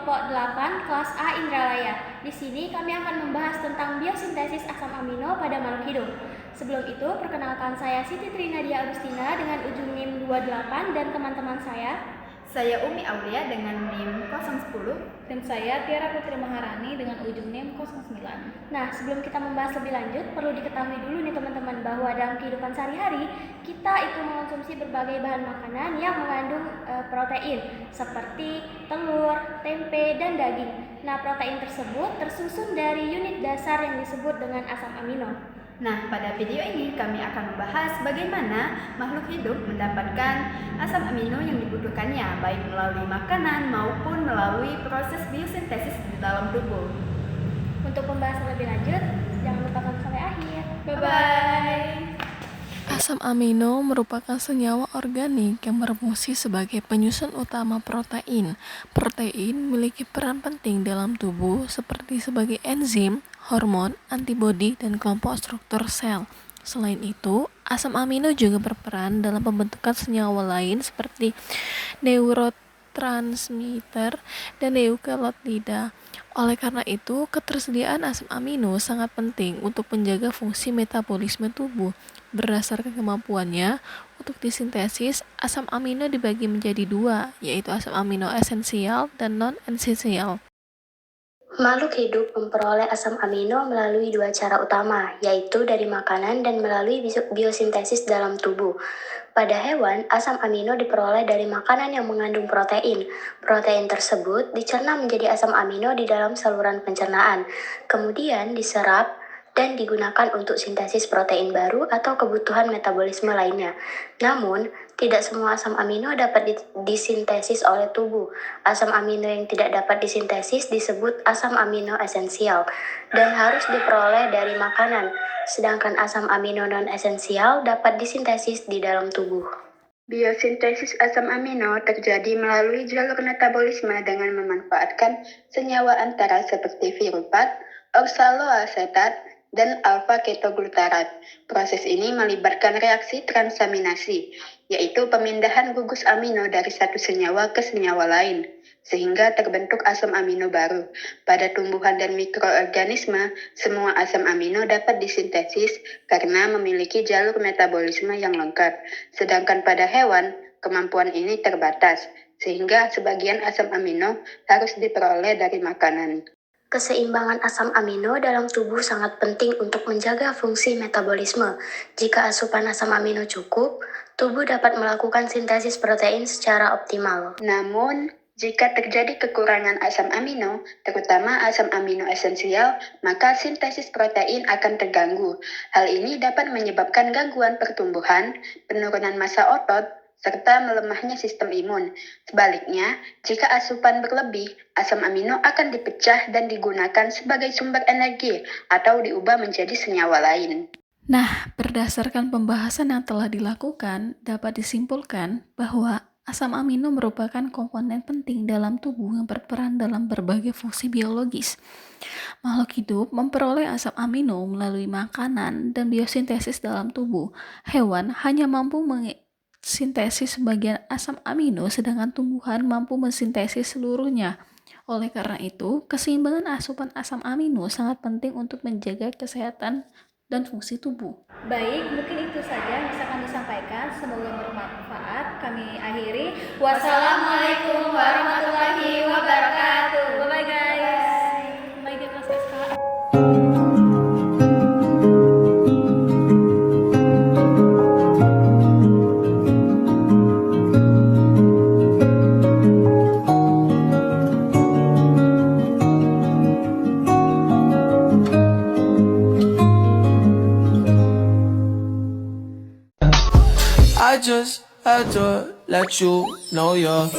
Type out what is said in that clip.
kelompok 8 kelas A Indralaya. Di sini kami akan membahas tentang biosintesis asam amino pada makhluk hidup. Sebelum itu, perkenalkan saya Siti Trinadia Agustina dengan ujung NIM 28 dan teman-teman saya. Saya Umi Aulia dengan NIM 010. Dan saya Tiara Putri Maharani dengan ujung NIM 09. Nah, sebelum kita membahas lebih lanjut, perlu diketahui dulu nih teman-teman bahwa dalam kehidupan sehari-hari kita itu mengonsumsi berbagai bahan makanan yang mengandung protein seperti telur, tempe, dan daging. Nah, protein tersebut tersusun dari unit dasar yang disebut dengan asam amino. Nah, pada video ini kami akan membahas bagaimana makhluk hidup mendapatkan asam amino yang dibutuhkannya, baik melalui makanan maupun melalui proses biosintesis di dalam tubuh. Untuk pembahasan lebih lanjut, jangan lupa tonton sampai akhir. Bye-bye! Asam amino merupakan senyawa organik yang berfungsi sebagai penyusun utama protein. Protein memiliki peran penting dalam tubuh seperti sebagai enzim, hormon, antibodi, dan kelompok struktur sel. Selain itu, asam amino juga berperan dalam pembentukan senyawa lain seperti neurotransmitter dan nukleotida. Oleh karena itu, ketersediaan asam amino sangat penting untuk menjaga fungsi metabolisme tubuh. Berdasarkan kemampuannya untuk disintesis, asam amino dibagi menjadi dua, yaitu asam amino esensial dan non-esensial. Makhluk hidup memperoleh asam amino melalui dua cara utama, yaitu dari makanan dan melalui biosintesis dalam tubuh. Pada hewan, asam amino diperoleh dari makanan yang mengandung protein. Protein tersebut dicerna menjadi asam amino di dalam saluran pencernaan, kemudian diserap dan digunakan untuk sintesis protein baru atau kebutuhan metabolisme lainnya. Namun, tidak semua asam amino dapat disintesis oleh tubuh. Asam amino yang tidak dapat disintesis disebut asam amino esensial dan harus diperoleh dari makanan, sedangkan asam amino non-esensial dapat disintesis di dalam tubuh. Biosintesis asam amino terjadi melalui jalur metabolisme dengan memanfaatkan senyawa antara seperti piruvat, oksaloasetat, dan alfa-ketoglutarat. Proses ini melibatkan reaksi transaminasi, yaitu pemindahan gugus amino dari satu senyawa ke senyawa lain, sehingga terbentuk asam amino baru. Pada tumbuhan dan mikroorganisme, semua asam amino dapat disintesis karena memiliki jalur metabolisme yang lengkap. Sedangkan pada hewan, kemampuan ini terbatas, sehingga sebagian asam amino harus diperoleh dari makanan. Keseimbangan asam amino dalam tubuh sangat penting untuk menjaga fungsi metabolisme. Jika asupan asam amino cukup, tubuh dapat melakukan sintesis protein secara optimal. Namun, jika terjadi kekurangan asam amino, terutama asam amino esensial, maka sintesis protein akan terganggu. Hal ini dapat menyebabkan gangguan pertumbuhan, penurunan massa otot, serta melemahnya sistem imun. Sebaliknya, jika asupan berlebih, asam amino akan dipecah dan digunakan sebagai sumber energi atau diubah menjadi senyawa lain. Nah, berdasarkan pembahasan yang telah dilakukan, dapat disimpulkan bahwa asam amino merupakan komponen penting dalam tubuh yang berperan dalam berbagai fungsi biologis. Makhluk hidup memperoleh asam amino melalui makanan dan biosintesis dalam tubuh. Hewan hanya mampu sintesis sebagian asam amino, sedangkan tumbuhan mampu mensintesis seluruhnya. Oleh karena itu, keseimbangan asupan asam amino sangat penting untuk menjaga kesehatan dan fungsi tubuh. Baik, mungkin itu saja yang bisa kami sampaikan. Semoga bermanfaat. Kami akhiri. Wassalamualaikum warahmatullahi wabarakatuh. Bye-bye guys. Bye di kelas SK. I just had to let you know you're